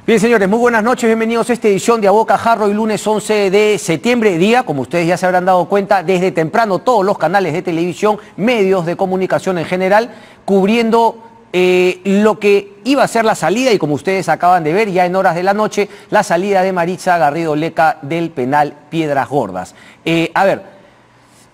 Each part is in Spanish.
Bien, señores, muy buenas noches, bienvenidos a esta edición de A Boca Jarro, y lunes 11 de septiembre, día, como ustedes ya se habrán dado cuenta, desde temprano todos los canales de televisión, medios de comunicación en general, cubriendo lo que iba a ser la salida, y como ustedes acaban de ver ya en horas de la noche, la salida de Maritza Garrido Leca del penal Piedras Gordas. A ver,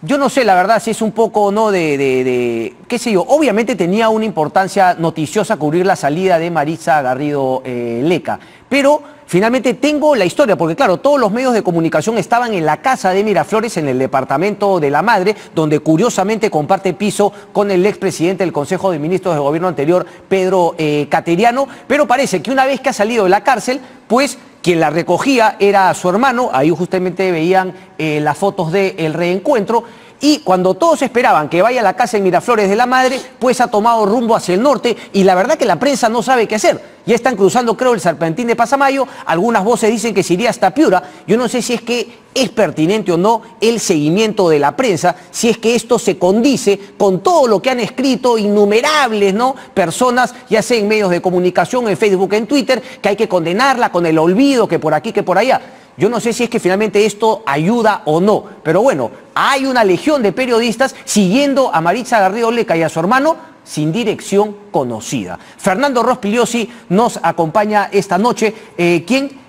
yo no sé, la verdad, si es un poco, ¿no?, qué sé yo, obviamente tenía una importancia noticiosa cubrir la salida de Maritza Garrido Leca, pero finalmente tengo la historia, porque claro, todos los medios de comunicación estaban en la casa de Miraflores, en el departamento de la madre, donde curiosamente comparte piso con el expresidente del Consejo de Ministros del gobierno anterior, Pedro Cateriano, pero parece que una vez que ha salido de la cárcel, pues quien la recogía era su hermano. Ahí justamente veían las fotos del reencuentro, y cuando todos esperaban que vaya a la casa en Miraflores de la madre, pues ha tomado rumbo hacia el norte, y la verdad que la prensa no sabe qué hacer. Ya están cruzando, creo, el Serpentín de Pasamayo, algunas voces dicen que se iría hasta Piura. Yo no sé si es que es pertinente o no el seguimiento de la prensa, si es que esto se condice con todo lo que han escrito innumerables, ¿no?, personas, ya sea en medios de comunicación, en Facebook, en Twitter, que hay que condenarla con el olvido, que por aquí, que por allá. Yo no sé si es que finalmente esto ayuda o no, pero bueno, hay una legión de periodistas siguiendo a Maritza Garrido Leca y a su hermano sin dirección conocida. Fernando Rospigliosi nos acompaña esta noche, quien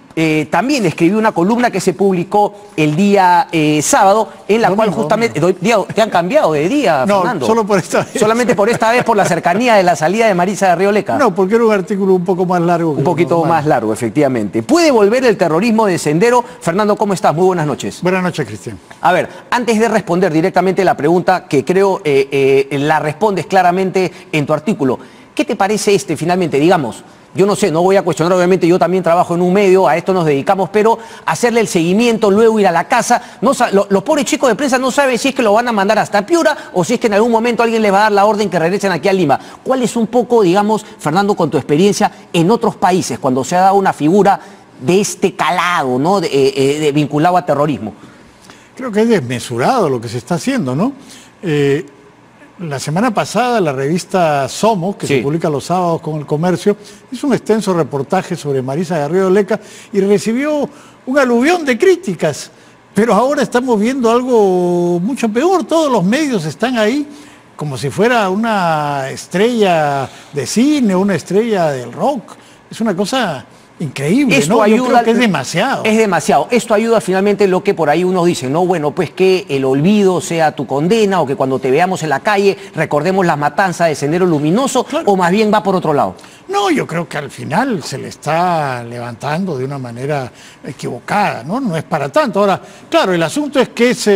también escribió una columna que se publicó el día sábado, en la cual justamente... ¿Te han cambiado de día, no, Fernando? Solo por esta vez. Solamente por esta vez, por la cercanía de la salida de Maritza Garrido Leca. No, porque era un artículo un poco más largo. Un poquito más largo, efectivamente. ¿Puede volver el terrorismo de Sendero? Fernando, ¿cómo estás? Muy buenas noches. Buenas noches, Cristian. A ver, antes de responder directamente la pregunta, que creo la respondes claramente en tu artículo, ¿qué te parece finalmente, digamos? Yo no sé, no voy a cuestionar, obviamente yo también trabajo en un medio, a esto nos dedicamos, pero hacerle el seguimiento, luego ir a la casa, los pobres chicos de prensa no saben si es que lo van a mandar hasta Piura o si es que en algún momento alguien les va a dar la orden que regresen aquí a Lima. ¿Cuál es un poco, digamos, Fernando, con tu experiencia en otros países, cuando se ha dado una figura de este calado, ¿no?, vinculado a terrorismo? Creo que es desmesurado lo que se está haciendo, ¿no? La semana pasada la revista Somos, que se publica los sábados con El Comercio, hizo un extenso reportaje sobre Maritza Garrido Leca y recibió un aluvión de críticas. Pero ahora estamos viendo algo mucho peor. Todos los medios están ahí como si fuera una estrella de cine, una estrella del rock. Es una cosa increíble, esto ¿no? Ayuda, yo creo que es demasiado. Es demasiado. Esto ayuda finalmente lo que por ahí uno dice, ¿no? Bueno, pues que el olvido sea tu condena, o que cuando te veamos en la calle recordemos las matanzas de Sendero Luminoso, claro. O más bien va por otro lado. No, yo creo que al final se le está levantando de una manera equivocada, ¿no? No es para tanto. Ahora, claro, el asunto es que es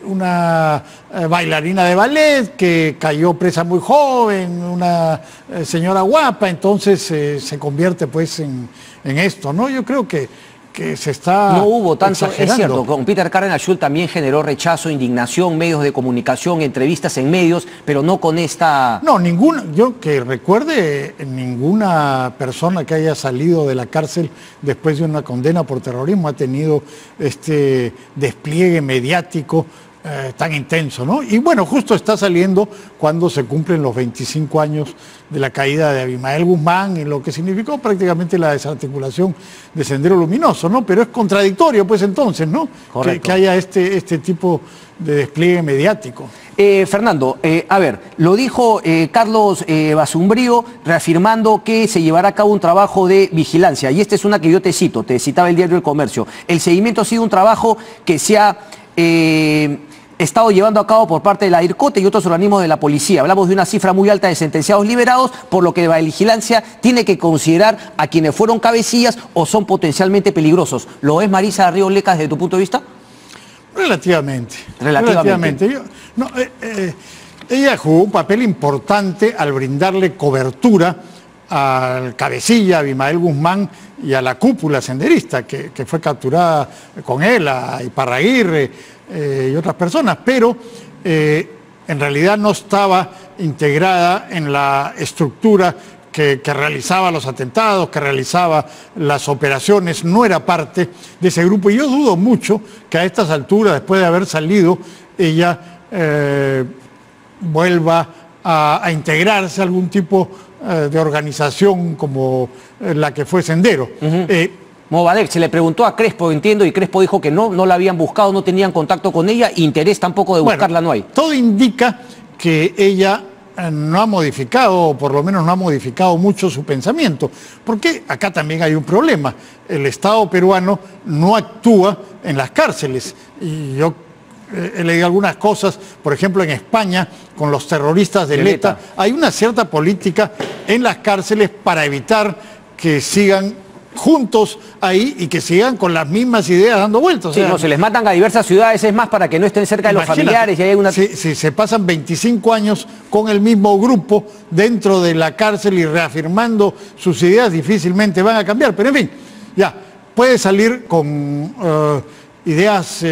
una bailarina de ballet que cayó presa muy joven, una señora guapa, entonces se convierte pues en esto, ¿no? Yo creo que se está no hubo tanto, exagerando. Es cierto, con Peter Cárdenas también generó rechazo, indignación, medios de comunicación, entrevistas en medios, pero no con esta... No, yo que recuerde, ninguna persona que haya salido de la cárcel después de una condena por terrorismo ha tenido este despliegue mediático tan intenso, ¿no? Y bueno, justo está saliendo cuando se cumplen los 25 años de la caída de Abimael Guzmán y lo que significó prácticamente la desarticulación de Sendero Luminoso, ¿no? Pero es contradictorio, pues entonces, ¿no? Que haya este tipo de despliegue mediático. Fernando, a ver, lo dijo Carlos Basumbrío, reafirmando que se llevará a cabo un trabajo de vigilancia, y esta es una que yo te citaba el diario El Comercio. El seguimiento ha sido un trabajo que se ha estado llevando a cabo por parte de la DIRCOTE y otros organismos de la policía. Hablamos de una cifra muy alta de sentenciados liberados, por lo que la vigilancia tiene que considerar a quienes fueron cabecillas o son potencialmente peligrosos. ¿Lo es Maritza Garrido Leca desde tu punto de vista? Relativamente. Ella jugó un papel importante al brindarle cobertura al cabecilla Abimael Guzmán y a la cúpula senderista que fue capturada con él, a Iparraguirre y otras personas, pero en realidad no estaba integrada en la estructura que realizaba los atentados, que realizaba las operaciones, no era parte de ese grupo. Y yo dudo mucho que a estas alturas, después de haber salido, ella vuelva a integrarse a algún tipo de organización como la que fue Sendero. Movadef, se le preguntó a Crespo, entiendo, y Crespo dijo que no la habían buscado, no tenían contacto con ella, interés tampoco de buscarla no hay. Todo indica que ella no ha modificado, o por lo menos no ha modificado mucho su pensamiento, porque acá también hay un problema. El Estado peruano no actúa en las cárceles, y yo he leído algunas cosas, por ejemplo en España, con los terroristas de ETA, hay una cierta política en las cárceles para evitar que sigan juntos ahí y que sigan con las mismas ideas dando vueltas. Sí, no, se les matan a diversas ciudades, es más para que no estén cerca de los familiares. Y hay una... si se pasan 25 años con el mismo grupo dentro de la cárcel y reafirmando sus ideas, difícilmente van a cambiar. Pero en fin, ya, puede salir con ideas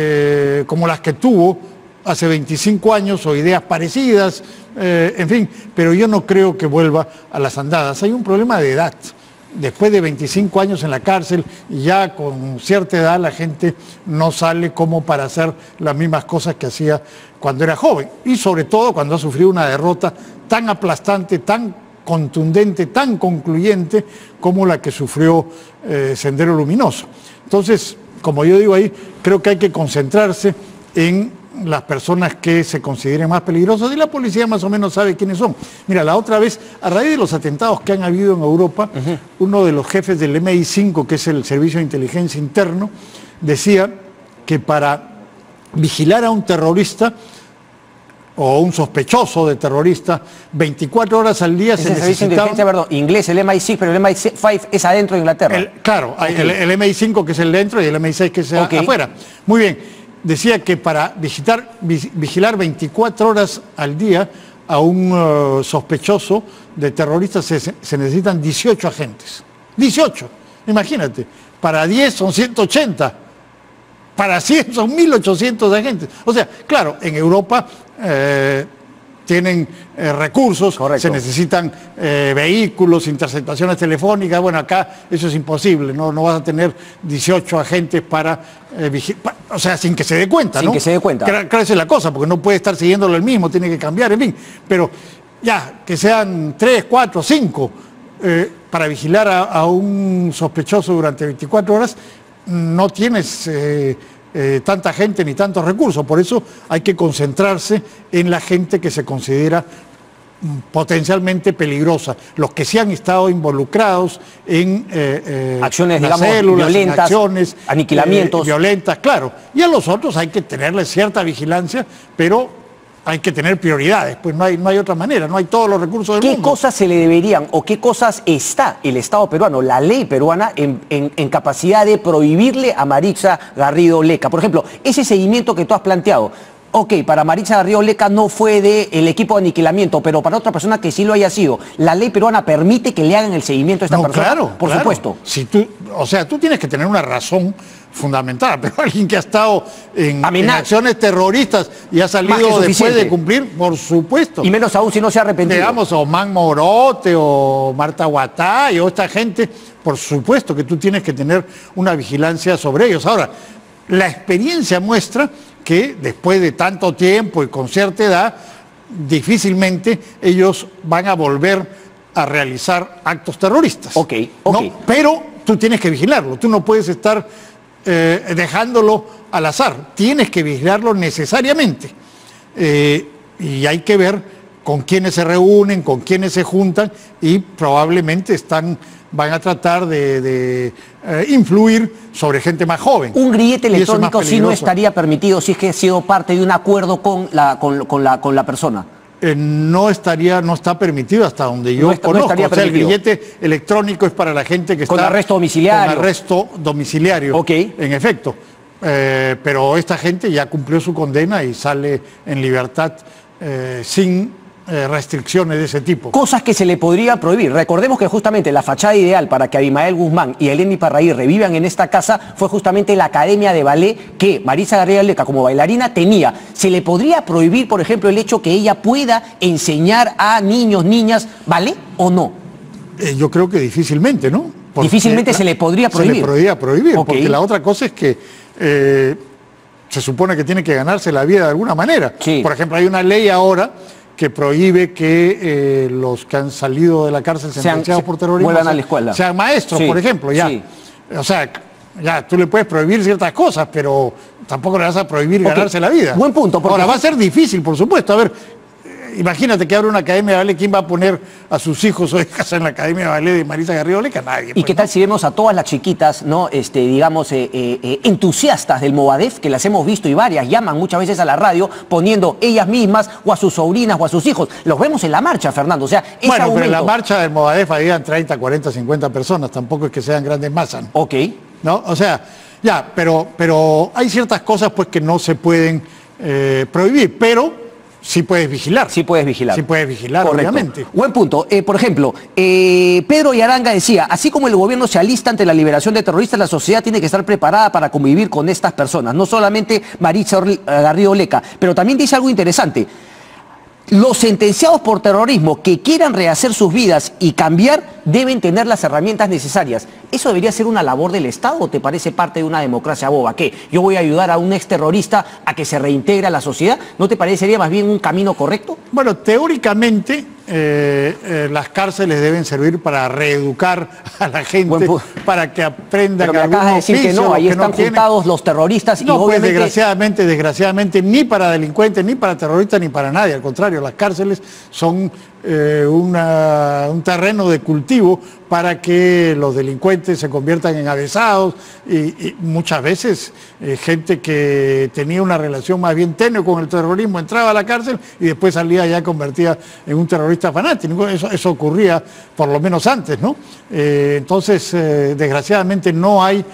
como las que tuvo hace 25 años o ideas parecidas, en fin, pero yo no creo que vuelva a las andadas. Hay un problema de edad. Después de 25 años en la cárcel y ya con cierta edad la gente no sale como para hacer las mismas cosas que hacía cuando era joven. Y sobre todo cuando ha sufrido una derrota tan aplastante, tan contundente, tan concluyente como la que sufrió Sendero Luminoso. Entonces, como yo digo ahí, creo que hay que concentrarse en las personas que se consideren más peligrosas y la policía más o menos sabe quiénes son. Mira, la otra vez, a raíz de los atentados que han habido en Europa, uno de los jefes del MI5, que es el Servicio de Inteligencia Interno, decía que para vigilar a un terrorista o un sospechoso de terrorista 24 horas al día se necesitaba... Perdón, inglés, el MI6, pero el MI5 es adentro de Inglaterra. Claro, okay. el MI5 que es el dentro y el MI6 que es afuera. Muy bien. Decía que para vigilar 24 horas al día a un sospechoso de terrorista se necesitan 18 agentes. 18, imagínate. Para 10 son 180. Para 100 son 1.800 agentes. O sea, claro, en Europa tienen recursos, correcto, se necesitan vehículos, interceptaciones telefónicas. Bueno, acá eso es imposible, no vas a tener 18 agentes para vigilar, o sea, sin que se dé cuenta, ¿no? Sin que se dé cuenta. Claro, esa es la cosa, porque no puede estar siguiéndolo el mismo, tiene que cambiar, en fin. Pero ya, que sean 3, 4, 5 para vigilar a un sospechoso durante 24 horas, no tienes... tanta gente ni tantos recursos, por eso hay que concentrarse en la gente que se considera potencialmente peligrosa, los que sí han estado involucrados en acciones, digamos, células, violentas, acciones, aniquilamientos violentas, claro, y a los otros hay que tenerles cierta vigilancia, pero hay que tener prioridades, pues no hay otra manera, no hay todos los recursos del mundo. ¿Qué cosas se le deberían o qué cosas está el Estado peruano, la ley peruana, en capacidad de prohibirle a Maritza Garrido Leca? Por ejemplo, ese seguimiento que tú has planteado, ok, para Maritza Garrido Leca no fue del equipo de aniquilamiento, pero para otra persona que sí lo haya sido, ¿la ley peruana permite que le hagan el seguimiento a esta persona? Claro, por supuesto. Si tú tienes que tener una razón fundamental, pero alguien que ha estado en acciones terroristas y ha salido después de cumplir, por supuesto. Y menos aún si no se ha arrepentido. Digamos, Omán Morote o Marta Guatay o esta gente, por supuesto que tú tienes que tener una vigilancia sobre ellos. Ahora, la experiencia muestra que después de tanto tiempo y con cierta edad, difícilmente ellos van a volver a realizar actos terroristas. Ok. ¿No? Pero tú tienes que vigilarlo, tú no puedes estar dejándolo al azar, tienes que vigilarlo necesariamente. Y hay que ver con quiénes se reúnen, con quiénes se juntan y probablemente van a tratar de influir sobre gente más joven. Un grillete electrónico sí no estaría permitido si es que ha sido parte de un acuerdo con la persona. No está permitido hasta donde yo conozco. O sea, el grillete electrónico es para la gente que está... Con arresto domiciliario. Con arresto domiciliario, okay, en efecto. Pero esta gente ya cumplió su condena y sale en libertad sin restricciones de ese tipo. Cosas que se le podría prohibir. Recordemos que justamente la fachada ideal para que Abimael Guzmán y Eleni Parraí revivan en esta casa fue justamente la academia de ballet que Maritza Garrido Leca como bailarina tenía. ¿Se le podría prohibir, por ejemplo, el hecho que ella pueda enseñar a niños, niñas ballet o no? Yo creo que difícilmente, ¿no? Porque difícilmente se le podría prohibir. Se le podría prohibir, okay, porque la otra cosa es que se supone que tiene que ganarse la vida de alguna manera. Sí. Por ejemplo, hay una ley ahora que prohíbe que los que han salido de la cárcel sentenciados por terrorismo vuelvan a la escuela, sean maestros, sí, por ejemplo, ya. Sí. O sea, ya tú le puedes prohibir ciertas cosas, pero tampoco le vas a prohibir ganarse la vida. Buen punto. Ahora, va a ser difícil, por supuesto. A ver, imagínate que abre una academia de ballet, ¿quién va a poner a sus hijos o hijas en la academia de ballet de Marisa Garrido Leca? Nadie. ¿Y qué tal si vemos a todas las chiquitas, ¿no? Digamos, entusiastas del Movadef, que las hemos visto y varias llaman muchas veces a la radio poniendo ellas mismas o a sus sobrinas o a sus hijos? Los vemos en la marcha, Fernando. O sea, ese bueno, argumento... pero en la marcha del Movadef habían 30, 40, 50 personas. Tampoco es que sean grandes masas. Ok. ¿No? O sea, ya, pero hay ciertas cosas pues que no se pueden prohibir, pero sí puedes vigilar. Sí puedes vigilar. Sí puedes vigilar, correcto, obviamente. Buen punto. Por ejemplo, Pedro Yaranga decía, así como el gobierno se alista ante la liberación de terroristas, la sociedad tiene que estar preparada para convivir con estas personas. No solamente Marisa Garrido Leca, pero también dice algo interesante. Los sentenciados por terrorismo que quieran rehacer sus vidas y cambiar deben tener las herramientas necesarias. ¿Eso debería ser una labor del Estado o te parece parte de una democracia boba? ¿Qué? ¿Yo voy a ayudar a un exterrorista a que se reintegre a la sociedad? ¿No te parecería más bien un camino correcto? Bueno, teóricamente las cárceles deben servir para reeducar a la gente, para que aprendan. Pero me acabas de decir que no, ahí están juntados los terroristas y no, obviamente... pues desgraciadamente, ni para delincuentes, ni para terroristas, ni para nadie. Al contrario, las cárceles son un terreno de cultivo para que los delincuentes se conviertan en avesados y muchas veces gente que tenía una relación más bien tenue con el terrorismo entraba a la cárcel y después salía ya convertida en un terrorista fanático. Eso ocurría por lo menos antes, ¿no? Entonces, desgraciadamente no hay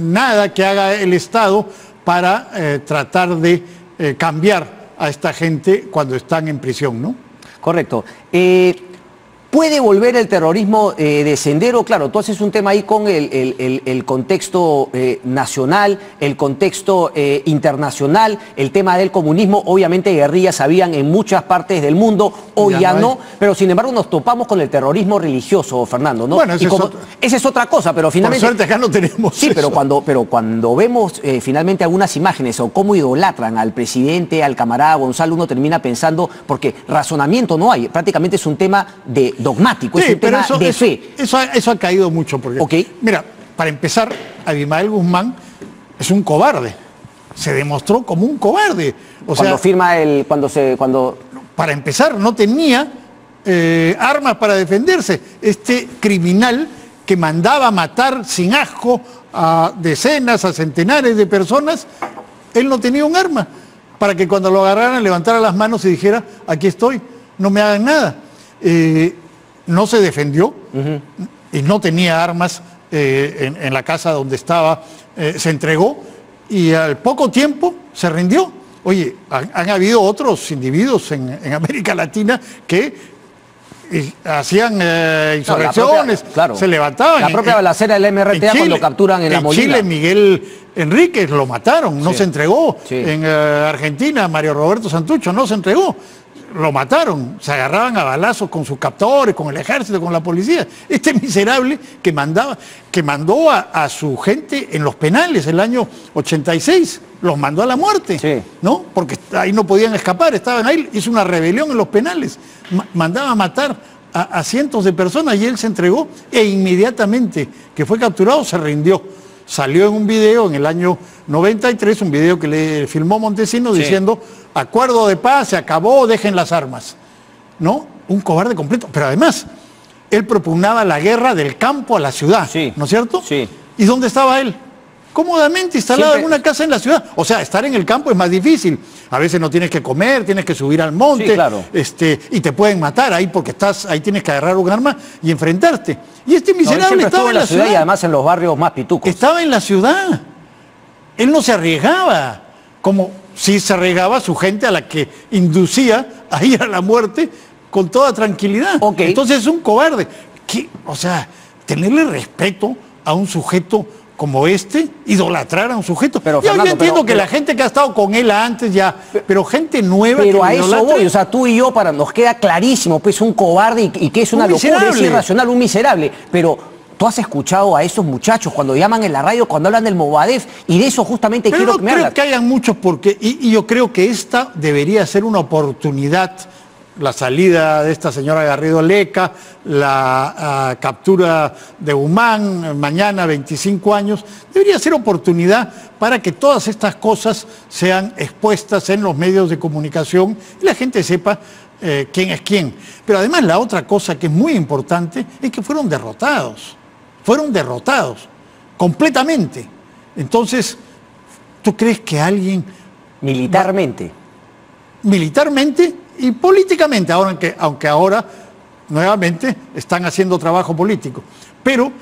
nada que haga el Estado para tratar de cambiar a esta gente cuando están en prisión, ¿no? Correcto. ¿Puede volver el terrorismo de sendero? Claro, tú haces un tema ahí con el contexto nacional, el contexto internacional, el tema del comunismo. Obviamente guerrillas habían en muchas partes del mundo, hoy ya no, pero sin embargo nos topamos con el terrorismo religioso, Fernando, ¿no? Bueno, esa es otra cosa, pero finalmente... Por suerte acá no tenemos sí, eso. pero cuando vemos finalmente algunas imágenes o cómo idolatran al presidente, al camarada Gonzalo, uno termina pensando, porque razonamiento no hay, prácticamente es un tema dogmático, es un tema de fe. Eso ha caído mucho, porque, mira, para empezar, Abimael Guzmán es un cobarde, se demostró como un cobarde. Para empezar, no tenía armas para defenderse. Este criminal que mandaba matar sin asco a decenas, a centenares de personas, él no tenía un arma para que cuando lo agarraran levantara las manos y dijera, aquí estoy, no me hagan nada. No se defendió y no tenía armas en la casa donde estaba, se entregó y al poco tiempo se rindió. Oye, han habido otros individuos en América Latina que hacían insurrecciones, se levantaban. La propia balacera del MRTA cuando capturan en La Molina. En Chile, Miguel Enríquez lo mataron, no se entregó. En Argentina, Mario Roberto Santucho no se entregó. Lo mataron, se agarraban a balazos con sus captores, con el ejército, con la policía. Este miserable que mandó a su gente en los penales el año 86, los mandó a la muerte, ¿no? Porque ahí no podían escapar, estaban ahí, hizo una rebelión en los penales, mandaba a matar a cientos de personas y él se entregó e inmediatamente que fue capturado se rindió. Salió en un video en el año 93, un video que le filmó Montesino diciendo, acuerdo de paz, se acabó, dejen las armas. ¿No? Un cobarde completo. Pero además, él propugnaba la guerra del campo a la ciudad, ¿no es cierto? ¿Y dónde estaba él? Cómodamente instalado en una casa en la ciudad. O sea, estar en el campo es más difícil. A veces no tienes que comer, tienes que subir al monte, y te pueden matar ahí porque ahí tienes que agarrar un arma y enfrentarte. Y este miserable estaba en la ciudad. Y además en los barrios más pitucos. Estaba en la ciudad. Él no se arriesgaba, como si se arriesgaba su gente a la que inducía a ir a la muerte con toda tranquilidad. Entonces es un cobarde. O sea, tenerle respeto a un sujeto como idolatrar a un sujeto. Pero, Fernando, yo entiendo que la gente que ha estado con él antes ya, pero gente nueva pero que a eso voy, o sea, tú y yo nos queda clarísimo, pues un cobarde y que es una locura, es irracional, un miserable, pero tú has escuchado a esos muchachos cuando llaman en la radio, cuando hablan del Movadef, y de eso justamente pero quiero no que me hables. creo que hayan muchos porque, y yo creo que esta debería ser una oportunidad, la salida de esta señora Garrido Leca, la captura de Guzmán, mañana 25 años, debería ser oportunidad para que todas estas cosas sean expuestas en los medios de comunicación y la gente sepa quién es quién. Pero además la otra cosa que es muy importante es que fueron derrotados completamente. Entonces, ¿tú crees que alguien... Militarmente. Militarmente y políticamente, aunque ahora nuevamente están haciendo trabajo político. Pero,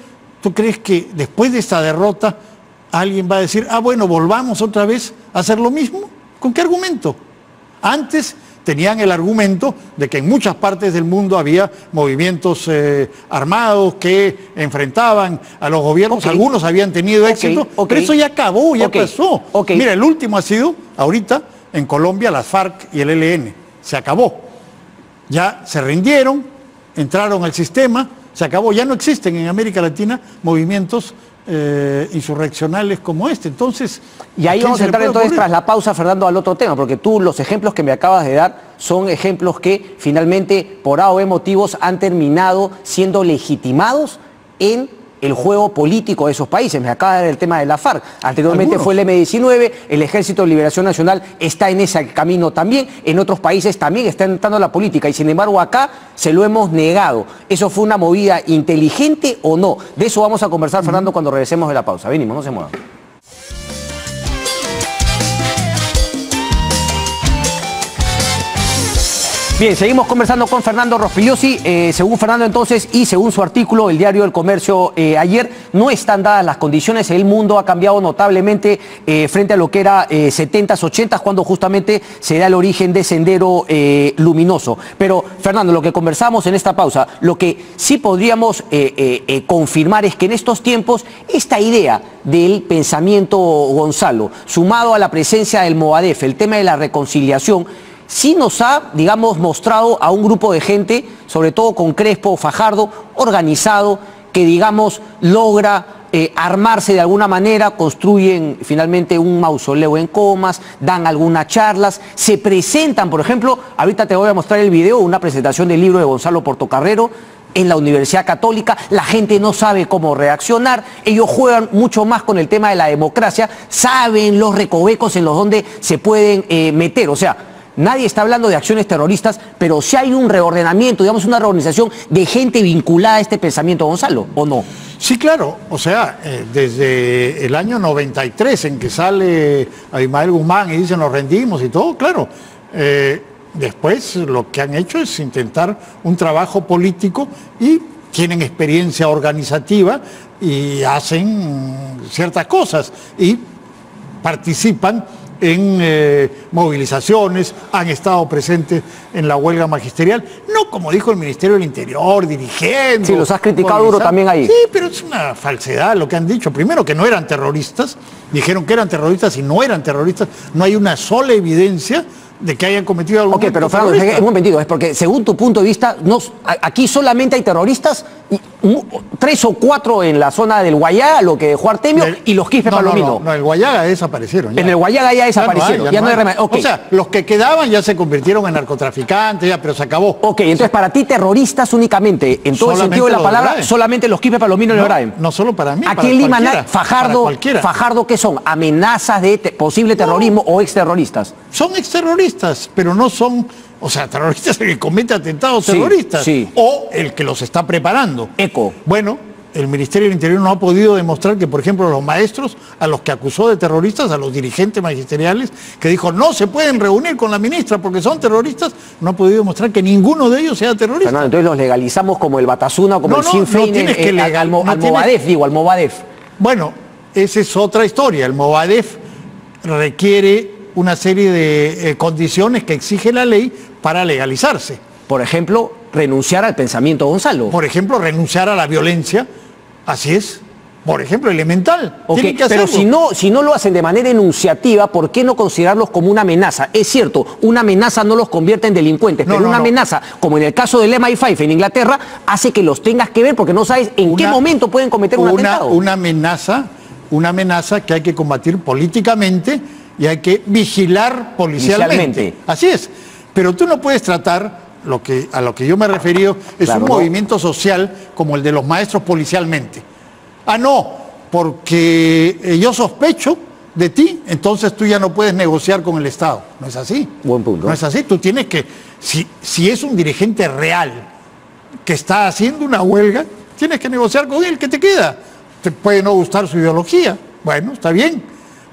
¿tú crees que después de esta derrota alguien va a decir, bueno, volvamos otra vez a hacer lo mismo? ¿Con qué argumento? Antes tenían el argumento de que en muchas partes del mundo había movimientos armados que enfrentaban a los gobiernos, algunos habían tenido éxito, pero eso ya acabó, ya pasó. Mira, el último ha sido, ahorita, en Colombia, las FARC y el ELN. Se acabó. Ya se rindieron, entraron al sistema, se acabó. Ya no existen en América Latina movimientos insurreccionales como este. Entonces, y ahí vamos a entrar entonces tras la pausa, Fernando, al otro tema, porque tú los ejemplos que me acabas de dar son ejemplos que finalmente, por A o B motivos, han terminado siendo legitimados en el juego político de esos países. Me acaba de dar el tema de la FARC. Anteriormente fue el M-19, el Ejército de Liberación Nacional está en ese camino también, en otros países también está entrando la política y sin embargo acá se lo hemos negado. ¿Eso fue una movida inteligente o no? De eso vamos a conversar, Fernando, cuando regresemos de la pausa. Venimos, no se muevan. Bien, seguimos conversando con Fernando Rospigliosi. Según Fernando entonces y según su artículo, el diario El Comercio ayer, no están dadas las condiciones. El mundo ha cambiado notablemente frente a lo que era 70s, 80s, cuando justamente se da el origen de Sendero Luminoso. Pero, Fernando, lo que conversamos en esta pausa, lo que sí podríamos confirmar es que en estos tiempos esta idea del pensamiento Gonzalo, sumado a la presencia del Movadef, el tema de la reconciliación, sí nos ha, digamos, mostrado a un grupo de gente, sobre todo con Crespo, Fajardo, organizado, que, digamos, logra armarse de alguna manera, construyen finalmente un mausoleo en Comas, dan algunas charlas, se presentan, por ejemplo, ahorita te voy a mostrar el video, una presentación del libro de Gonzalo Portocarrero, en la Universidad Católica, la gente no sabe cómo reaccionar, ellos juegan mucho más con el tema de la democracia, saben los recovecos en los donde se pueden meter, o sea, nadie está hablando de acciones terroristas, pero sí hay un reordenamiento, digamos, una reorganización de gente vinculada a este pensamiento, Gonzalo, ¿o no? Sí, claro. O sea, desde el año 93 en que sale Abimael Guzmán y dice nos rendimos y todo, claro. Después lo que han hecho es intentar un trabajo político y tienen experiencia organizativa y hacen ciertas cosas y participan en movilizaciones, han estado presentes en la huelga magisterial, no como dijo el Ministerio del Interior, dirigiendo. Sí, los has criticado duro también ahí. Sí, pero es una falsedad lo que han dicho. Primero que no eran terroristas, dijeron que eran terroristas y no eran terroristas, no hay una sola evidencia de que hayan cometido algún acto pero Fernando, es un momentito, es porque según tu punto de vista, aquí solamente hay terroristas, 3 o 4 en la zona del Guayaga, lo que dejó Artemio, y los Quispe Palomino. No, el Guayaga desaparecieron. Ya. En el Guayaga ya desaparecieron, ya no hay remedio. Okay. O sea, los que quedaban ya se convirtieron en narcotraficantes, ya, pero se acabó. Ok, entonces para ti terroristas únicamente, en todo el sentido de la palabra, solamente los Quispe Palomino y el Braem. No solo para mí, aquí en Lima, Fajardo, ¿qué son? ¿Amenazas de posible terrorismo o exterroristas? Son exterroristas, pero no son, o sea, terroristas el que comete atentados terroristas o el que los está preparando. Bueno, el Ministerio del Interior no ha podido demostrar que, por ejemplo, los maestros a los que acusó de terroristas, a los dirigentes magisteriales, que dijo no se pueden reunir con la ministra porque son terroristas, no ha podido demostrar que ninguno de ellos sea terrorista. Fernando, entonces los legalizamos como el Batasuna, como el Sinn Féin, al Movadef. Bueno, esa es otra historia. El Movadef requiere una serie de condiciones que exige la ley para legalizarse. Por ejemplo, renunciar al pensamiento Gonzalo. Por ejemplo, renunciar a la violencia, así es. por ejemplo, elemental. Okay, Tienen que hacerlo. pero si no lo hacen de manera enunciativa, ¿por qué no considerarlos como una amenaza? Es cierto, una amenaza no los convierte en delincuentes, pero una amenaza, como en el caso del MI5 en Inglaterra, hace que los tengas que ver porque no sabes en qué momento pueden cometer un atentado. Una amenaza que hay que combatir políticamente y hay que vigilar policialmente. Así es. Pero tú no puedes tratar, a lo que yo me he referido, es un movimiento social como el de los maestros policialmente. Ah, no, porque yo sospecho de ti, entonces tú ya no puedes negociar con el Estado. No es así. Buen punto. No es así. Tú tienes que, si es un dirigente real que está haciendo una huelga, tienes que negociar con él. ¿Qué te queda? Te puede no gustar su ideología. Bueno, está bien.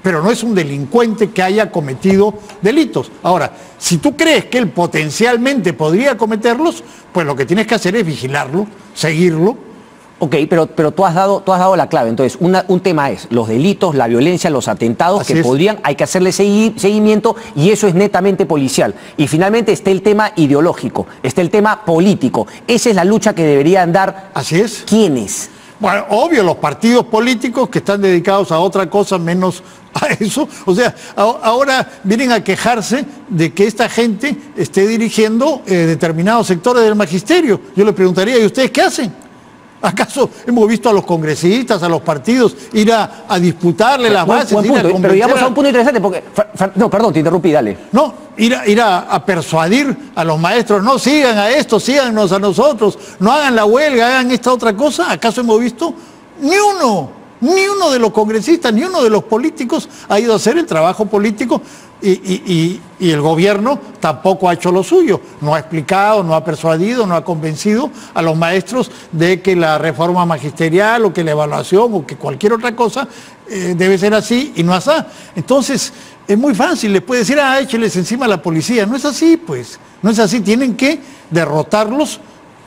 Pero no es un delincuente que haya cometido delitos. Ahora, si tú crees que él potencialmente podría cometerlos, pues lo que tienes que hacer es vigilarlo, seguirlo. Ok, pero tú has dado la clave. Entonces, un tema es los delitos, la violencia, los atentados hay que hacerle seguimiento y eso es netamente policial. Y finalmente está el tema ideológico, está el tema político. Esa es la lucha que deberían dar. Así es. ¿Quiénes? Bueno, obvio, los partidos políticos que están dedicados a otra cosa menos a eso. O sea, ahora vienen a quejarse de que esta gente esté dirigiendo determinados sectores del magisterio. Yo le preguntaría, ¿y ustedes qué hacen? ¿Acaso hemos visto a los congresistas, a los partidos, ir a disputarle las bases? Pero llegamos a un punto interesante, porque... No, perdón, te interrumpí, dale. No, ir a persuadir a los maestros, no sigan a esto, síganos a nosotros, no hagan la huelga, hagan esta otra cosa. ¿Acaso hemos visto? Ni uno de los congresistas, ni uno de los políticos ha ido a hacer el trabajo político y el gobierno tampoco ha hecho lo suyo. No ha explicado, no ha persuadido, no ha convencido a los maestros de que la reforma magisterial o que la evaluación o que cualquier otra cosa debe ser así y no así. Entonces, es muy fácil, les puede decir, écheles encima a la policía. No es así, pues. No es así, tienen que derrotarlos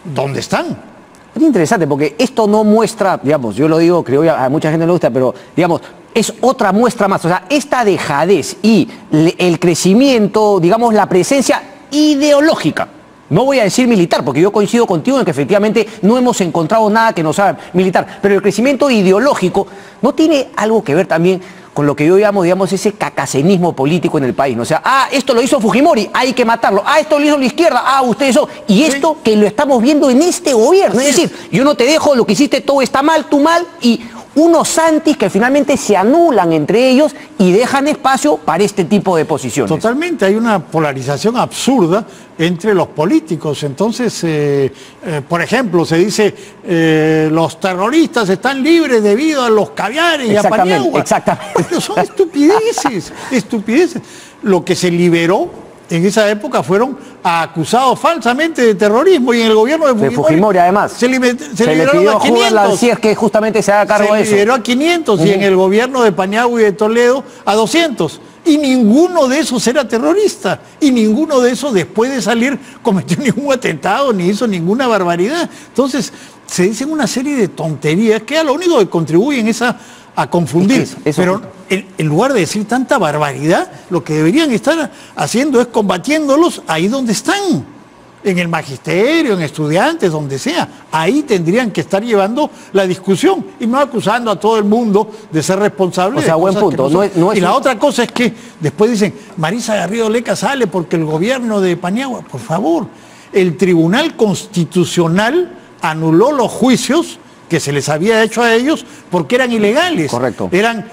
donde están. Es interesante porque esto no muestra, digamos, yo lo digo, creo que a mucha gente no le gusta, pero digamos, es otra muestra más. O sea, esta dejadez y el crecimiento, digamos, la presencia ideológica. No voy a decir militar, porque yo coincido contigo en que efectivamente no hemos encontrado nada que nos haga militar, pero el crecimiento ideológico no tiene algo que ver también con lo que yo llamo, digamos, ese cacacenismo político en el país, ¿no? O sea, esto lo hizo Fujimori, hay que matarlo. Esto lo hizo la izquierda, usted eso. Y esto que lo estamos viendo en este gobierno. Es decir, yo no te dejo, lo que hiciste todo está mal, tú mal, y unos santis que finalmente se anulan entre ellos y dejan espacio para este tipo de posiciones. Totalmente, hay una polarización absurda entre los políticos. Entonces, por ejemplo, se dice los terroristas están libres debido a los caviares y a Paniagua. Exactamente. Pero son estupideces. Lo que se liberó en esa época fueron acusados falsamente de terrorismo y en el gobierno de Fujimori además. Se le liberaron pidió a 500. Si es que justamente se haga cargo de eso. Se liberó a 500 y en el gobierno de Paniagua y de Toledo a 200. Y ninguno de esos era terrorista. Y ninguno de esos después de salir cometió ningún atentado ni hizo ninguna barbaridad. Entonces se dicen una serie de tonterías que a lo único que contribuyen es a confundir. Pero en lugar de decir tanta barbaridad, lo que deberían estar haciendo es combatiéndolos ahí donde están. En el magisterio, en estudiantes, donde sea. Ahí tendrían que estar llevando la discusión y no acusando a todo el mundo de ser responsable. O sea, buen punto. Y la otra cosa es que después dicen, Marisa Garrido Leca sale porque el gobierno de Paniagua, por favor, el Tribunal Constitucional anuló los juicios que se les había hecho a ellos porque eran ilegales. Correcto. Eran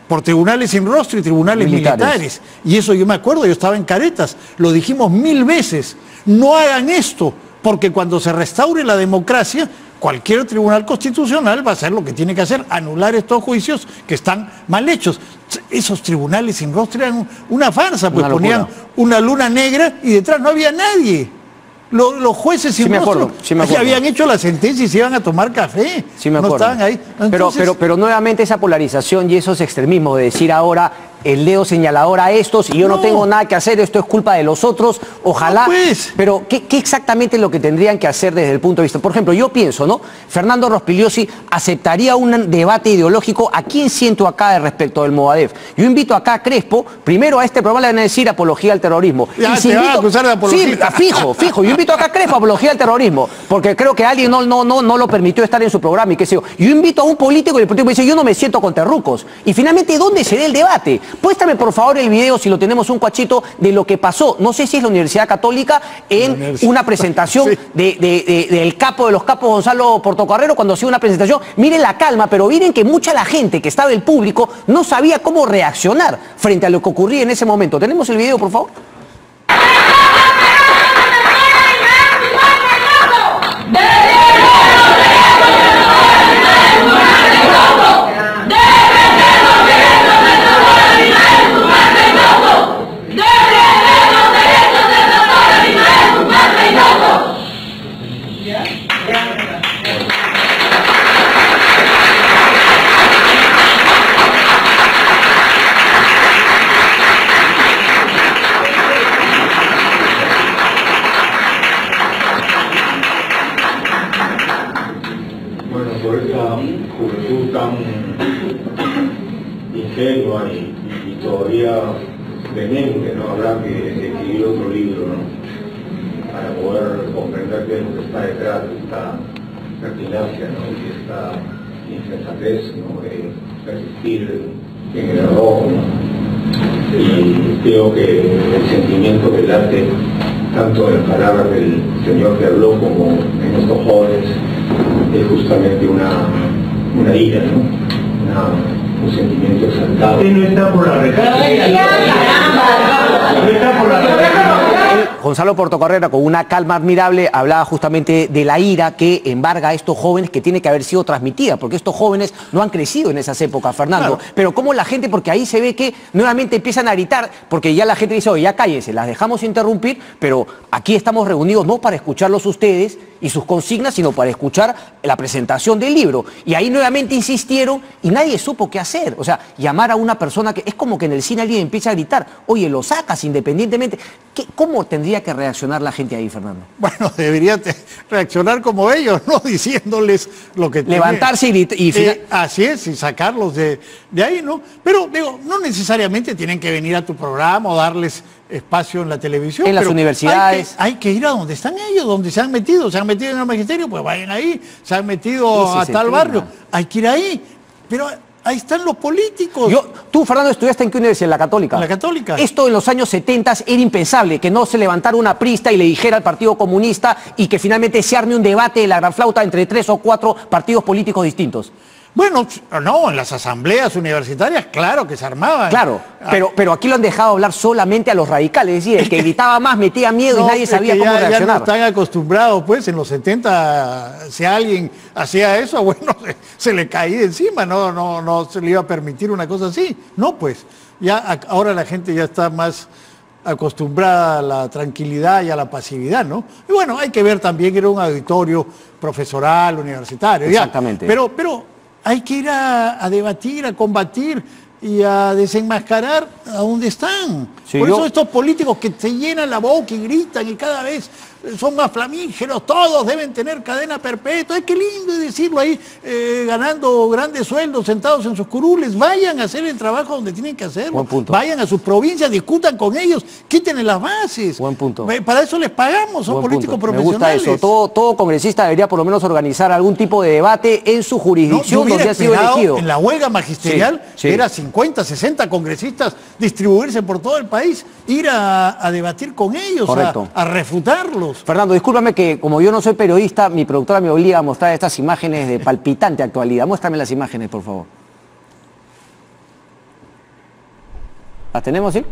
por tribunales sin rostro y tribunales militares. Y eso yo me acuerdo, yo estaba en Caretas, lo dijimos 1000 veces. No hagan esto, porque cuando se restaure la democracia, cualquier tribunal constitucional va a hacer lo que tiene que hacer, anular estos juicios que están mal hechos. Esos tribunales sin rostro eran una farsa, pues ponían una luna negra y detrás no había nadie. Los jueces sin rostro ya habían hecho la sentencia y se iban a tomar café. Sí me acuerdo. No estaban ahí. Entonces, pero nuevamente esa polarización y esos extremismos de decir ahora el dedo señalador a estos y yo no tengo nada que hacer, esto es culpa de los otros, ojalá. No, pues. Pero, ¿qué exactamente es lo que tendrían que hacer desde el punto de vista? Por ejemplo, yo pienso, ¿no? Fernando Rospigliosi aceptaría un debate ideológico. ¿A quién siento acá respecto del Movadef? Yo invito acá a Crespo, primero a este programa le van a decir apología al terrorismo. Ya, y si te invito, van a acusar de apología. Sí, fijo. Yo invito acá a Crespo a apología al terrorismo, porque creo que alguien no lo permitió estar en su programa y qué sé yo. Yo invito a un político y el político me dice, yo no me siento con terrucos. Y finalmente, ¿dónde se dé el debate? Muéstrame, por favor, el video, si lo tenemos un cuachito, de lo que pasó, no sé si es la Universidad Católica, en una presentación del capo de los capos, Gonzalo Portocarrero, cuando hacía una presentación. Miren la calma, pero miren que mucha la gente que estaba el público no sabía cómo reaccionar frente a lo que ocurría en ese momento. ¿Tenemos el video, por favor? Por esta juventud tan ingenua y todavía demente, ¿no? Habrá que escribir otro libro, ¿no? Para poder comprender qué es lo que está detrás de esta pertinacia, ¿no? Y esta insensatez, ¿no? De persistir en el error, ¿no? Y creo que el sentimiento que late tanto en las palabras del señor que habló como en estos jóvenes es justamente una ira, ¿no? Un sentimiento exaltado. Usted no está por la recarga. No está por la recarga. Gonzalo Portocarrero, con una calma admirable, hablaba justamente de la ira que embarga a estos jóvenes, que tiene que haber sido transmitida, porque estos jóvenes no han crecido en esas épocas, Fernando. Claro. Pero como la gente, porque ahí se ve que nuevamente empiezan a gritar, porque ya la gente dice, oye, ya cállense, las dejamos interrumpir, pero aquí estamos reunidos no para escucharlos ustedes y sus consignas, sino para escuchar la presentación del libro. Y ahí nuevamente insistieron y nadie supo qué hacer. O sea, llamar a una persona que es como que en el cine alguien empieza a gritar, oye, lo sacas independientemente. ¿Cómo tendría que reaccionar la gente ahí, Fernando? Bueno, debería reaccionar como ellos, ¿no? Diciéndoles lo que... Levantarse y así es, y sacarlos de ahí, ¿no? Pero, digo, no necesariamente tienen que venir a tu programa o darles espacio en la televisión. En las universidades. Hay que ir a donde están ellos, donde se han metido. Se han metido en el magisterio, pues vayan ahí. Se han metido a tal barrio. Hay que ir ahí. Pero ahí están los políticos. Tú, Fernando, estudiaste ¿en qué universidad? ¿En la Católica? En la Católica. Esto en los años 70 era impensable, que no se levantara una prista y le dijera al Partido Comunista y que finalmente se arme un debate de la gran flauta entre 3 o 4 partidos políticos distintos. Bueno, no, en las asambleas universitarias, claro que se armaban. Claro, pero aquí lo han dejado hablar solamente a los radicales, es decir, el que gritaba más metía miedo y nadie sabía cómo reaccionar. Ya no están acostumbrados, pues, en los 70, si alguien hacía eso, bueno, se le caía encima, no se le iba a permitir una cosa así. No, pues, ya ahora la gente ya está más acostumbrada a la tranquilidad y a la pasividad, ¿no? Y bueno, hay que ver también que era un auditorio profesoral, universitario. Exactamente. Ya, pero hay que ir a debatir, a combatir y a desenmascarar a dónde están. Sí, por eso estos políticos que se llenan la boca y gritan y cada vez son más flamígeros, todos deben tener cadena perpetua. Ay, qué lindo es decirlo ahí, ganando grandes sueldos, sentados en sus curules. Vayan a hacer el trabajo donde tienen que hacerlo. Buen punto. Vayan a sus provincias, discutan con ellos, quítenle las bases. Buen punto. Para eso les pagamos, son Buen políticos punto. profesionales. Me gusta eso. Todo congresista debería por lo menos organizar algún tipo de debate en su jurisdicción donde ha sido elegido. En la huelga magisterial, era 50, 60 congresistas distribuirse por todo el país, ir a debatir con ellos, a refutarlos. Fernando, discúlpame que como yo no soy periodista, mi productora me obliga a mostrar estas imágenes de palpitante actualidad. Muéstrame las imágenes, por favor. ¿Las tenemos, sí?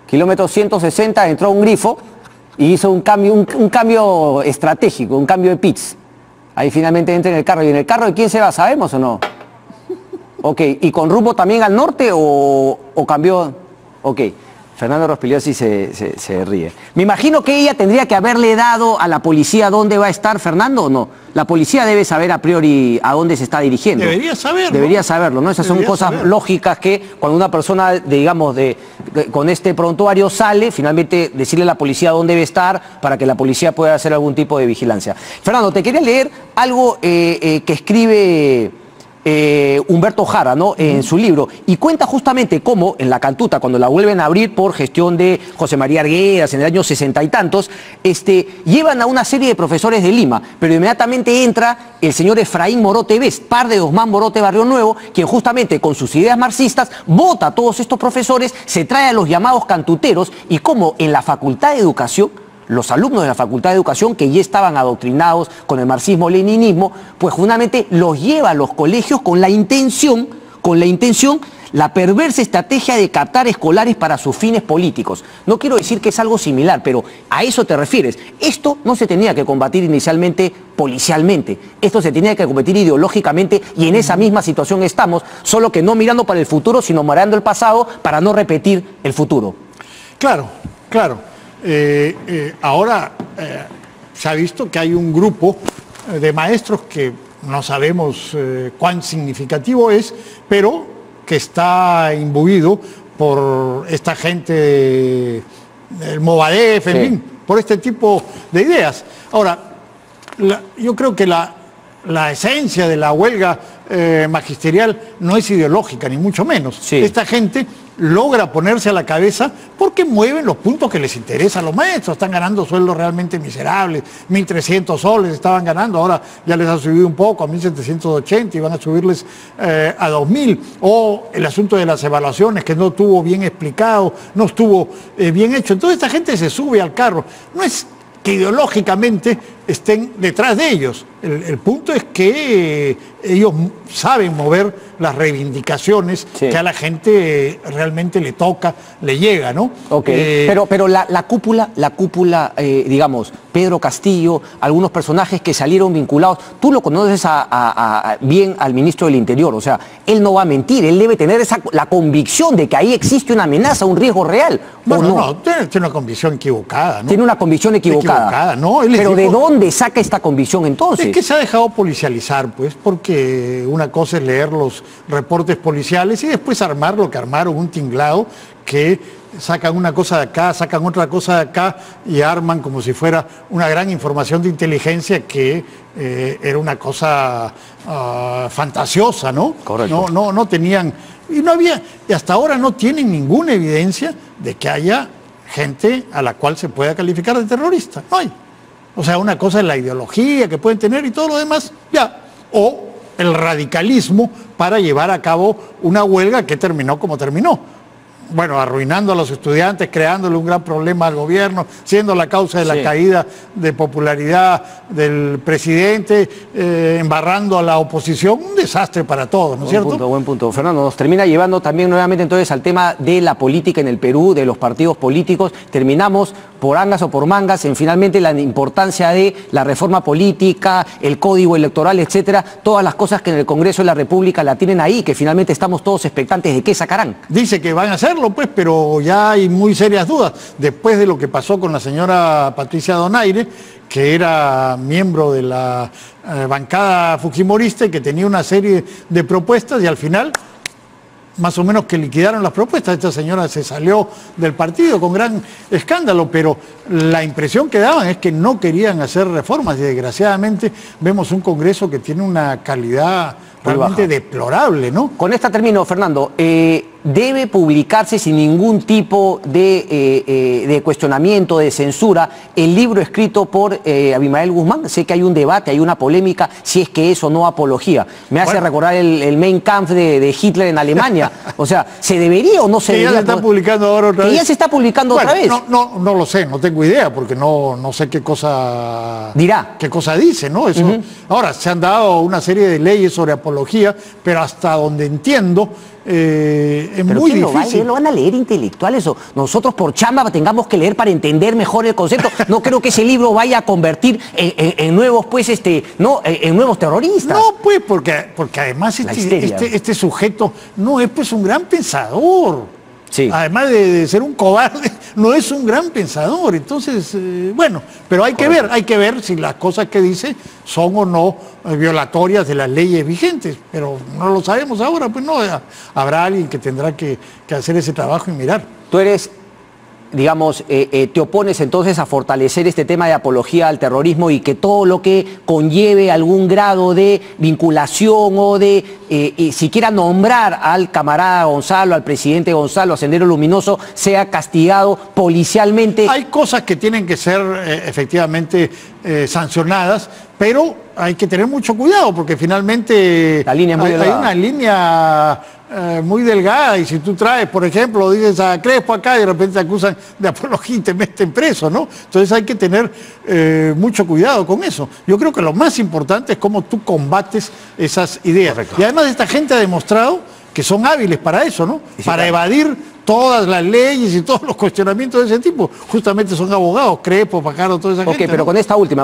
Kilómetro 160 entró un grifo y hizo un cambio estratégico, un cambio de pits. Ahí finalmente entra en el carro. ¿Y en el carro de quién se va? ¿Sabemos o no? Ok, ¿y con rumbo también al norte o cambió? Ok. Fernando Rospigliosi se ríe. Me imagino que ella tendría que haberle dado a la policía dónde va a estar Fernando, ¿o no? La policía debe saber a priori a dónde se está dirigiendo. Debería saberlo. Debería saberlo, ¿no? Esas son cosas lógicas que cuando una persona, digamos, con este prontuario sale, finalmente decirle a la policía dónde debe estar para que la policía pueda hacer algún tipo de vigilancia. Fernando, te quería leer algo que escribe Humberto Jara, ¿no? En su libro, y cuenta justamente cómo en la Cantuta, cuando la vuelven a abrir por gestión de José María Arguedas en el año 60 y tantos, llevan a una serie de profesores de Lima, pero inmediatamente entra el señor Efraín Morote Best, par de Osman Morote Barrio Nuevo, quien justamente con sus ideas marxistas vota a todos estos profesores, se trae a los llamados cantuteros, y como en la Facultad de Educación, los alumnos de la Facultad de Educación, que ya estaban adoctrinados con el marxismo-leninismo, pues justamente los lleva a los colegios con la intención, la perversa estrategia de captar escolares para sus fines políticos. No quiero decir que es algo similar, pero a eso te refieres. Esto no se tenía que combatir inicialmente policialmente, esto se tenía que combatir ideológicamente, y en esa misma situación estamos, solo que no mirando para el futuro, sino mirando el pasado para no repetir el futuro. Claro, claro. Ahora se ha visto que hay un grupo de maestros que no sabemos cuán significativo es, pero que está imbuido por esta gente del Movadef, en fin, por este tipo de ideas. Ahora, yo creo que la esencia de la huelga magisterial no es ideológica, ni mucho menos. Sí. Esta gente logra ponerse a la cabeza porque mueven los puntos que les interesan a los maestros. Están ganando sueldos realmente miserables, 1.300 soles estaban ganando, ahora ya les ha subido un poco a 1.780 y van a subirles a 2.000. O el asunto de las evaluaciones, que no estuvo bien explicado, no estuvo bien hecho. Entonces esta gente se sube al carro. No es que ideológicamente estén detrás de ellos. El punto es que ellos saben mover las reivindicaciones que a la gente realmente le toca, le llega, ¿no? Okay. Pero la cúpula, digamos, Pedro Castillo, algunos personajes que salieron vinculados, tú lo conoces bien al ministro del Interior, o sea, él no va a mentir, él debe tener la convicción de que ahí existe una amenaza, un riesgo real. Bueno, no, tiene una convicción equivocada, ¿no? Tiene una convicción equivocada. ¿No? Pero ¿de dónde saca esta convicción entonces? Es que se ha dejado policializar, pues, porque una cosa es leer los reportes policiales y después armar lo que armaron, un tinglado que sacan una cosa de acá, sacan otra cosa de acá y arman como si fuera una gran información de inteligencia que era una cosa fantasiosa, ¿no? Correcto. No tenían, y no había, y hasta ahora no tienen ninguna evidencia de que haya gente a la cual se pueda calificar de terrorista. No hay. O sea, una cosa es la ideología que pueden tener y todo lo demás, ya. O el radicalismo para llevar a cabo una huelga que terminó como terminó. Bueno, arruinando a los estudiantes, creándole un gran problema al gobierno, siendo la causa de la caída de popularidad del presidente, embarrando a la oposición, un desastre para todos, ¿no es cierto? Buen punto. Fernando, nos termina llevando también nuevamente entonces al tema de la política en el Perú, de los partidos políticos. Terminamos por angas o por mangas en finalmente la importancia de la reforma política, el código electoral, etcétera, todas las cosas que en el Congreso de la República la tienen ahí, que finalmente estamos todos expectantes de qué sacarán. Dice que van a hacerlo, pues, pero ya hay muy serias dudas. Después de lo que pasó con la señora Patricia Donaire, que era miembro de la bancada fujimorista y que tenía una serie de propuestas y al final más o menos que liquidaron las propuestas. Esta señora se salió del partido con gran escándalo, pero la impresión que daban es que no querían hacer reformas y desgraciadamente vemos un Congreso que tiene una calidad realmente deplorable, ¿no? Con esta termino, Fernando. Debe publicarse sin ningún tipo de cuestionamiento, de censura, el libro escrito por Abimael Guzmán. Sé que hay un debate, hay una polémica, si es que es o no apología. Me hace recordar el Mein Kampf de Hitler en Alemania. O sea, ¿se debería o no se debería? Ya se está publicando ahora otra vez. ¿Y ya se está publicando otra vez? No lo sé, no tengo idea, porque no sé qué cosa dirá. Qué cosa dice, ¿no? Eso. Ahora, se han dado una serie de leyes sobre apología, pero hasta donde entiendo, es muy difícil. ¿Lo van a leer intelectuales o nosotros por chamba tengamos que leer para entender mejor el concepto? No creo que ese libro vaya a convertir en nuevos, pues, en nuevos terroristas. No, pues, porque además este sujeto no es, pues, un gran pensador. Sí. Además de ser un cobarde, no es un gran pensador. Entonces, bueno, pero hay que ver si las cosas que dice son o no violatorias de las leyes vigentes. Pero no lo sabemos ahora, pues no, habrá alguien que tendrá que hacer ese trabajo y mirar. Tú eres, digamos, te opones entonces a fortalecer este tema de apología al terrorismo y que todo lo que conlleve algún grado de vinculación o de siquiera nombrar al camarada Gonzalo, al presidente Gonzalo, a Sendero Luminoso, sea castigado policialmente. Hay cosas que tienen que ser efectivamente sancionadas, pero hay que tener mucho cuidado porque finalmente la línea es muy delgada. Hay una línea muy delgada, y si tú traes, por ejemplo, dices a Crespo acá y de repente te acusan de apología y te meten preso, ¿no? Entonces hay que tener mucho cuidado con eso. Yo creo que lo más importante es cómo tú combates esas ideas. Correcto. Y además esta gente ha demostrado que son hábiles para eso, ¿no? Sí, para claro. evadir todas las leyes y todos los cuestionamientos de ese tipo. Justamente son abogados, Crespo, Fajardo, toda esa gente. Ok, pero ¿no? con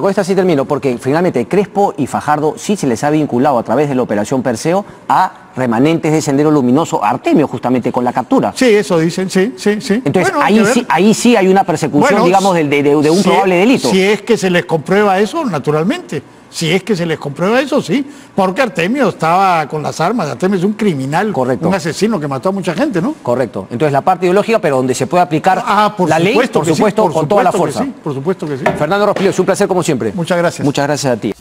esta sí termino, porque finalmente Crespo y Fajardo sí se les ha vinculado a través de la operación Perseo a remanentes de Sendero Luminoso, Artemio justamente con la captura. Sí, eso dicen, sí. Entonces Bueno, ahí sí hay una persecución, bueno, digamos, de un probable delito. Si es que se les comprueba eso, naturalmente. Si es que se les comprueba eso, sí. Porque Artemio estaba con las armas. Artemio es un criminal, correcto, un asesino que mató a mucha gente, ¿no? Correcto. Entonces la parte ideológica, pero donde se puede aplicar la ley, por supuesto, con toda la fuerza. Sí, por supuesto que sí. Fernando Rospigliosi, es un placer como siempre. Muchas gracias. Muchas gracias a ti.